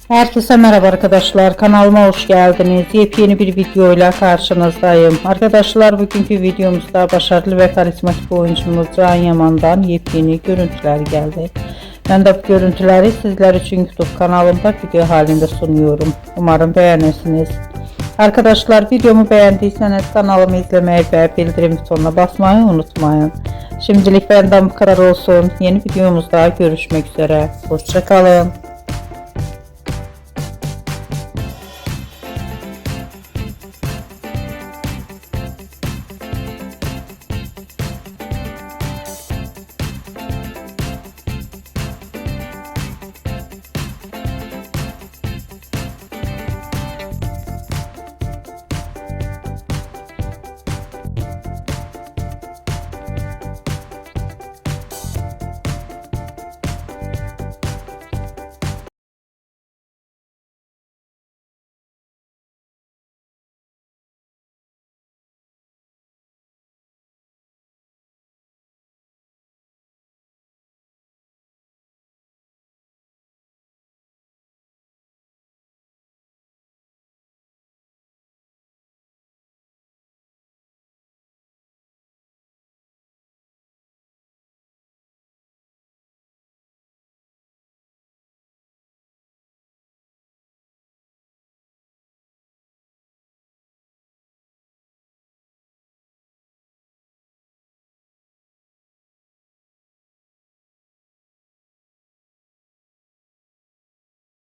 Herkese merhaba arkadaşlar, kanalıma hoş geldiniz. Yepyeni bir videoyla karşınızdayım. Arkadaşlar, bugünkü videomuzda başarılı ve karizmatik oyuncumuz Can Yaman'dan yepyeni görüntüler geldi. Ben de bu görüntüleri sizler için YouTube kanalımda video halinde sunuyorum. Umarım beğenirsiniz. Arkadaşlar, videomu beğendiyseniz kanalımı izlemeyi ve bildirim butonuna basmayı unutmayın. Şimdilik benden bu kadar olsun. Yeni videomuzda görüşmek üzere. Hoşça kalın.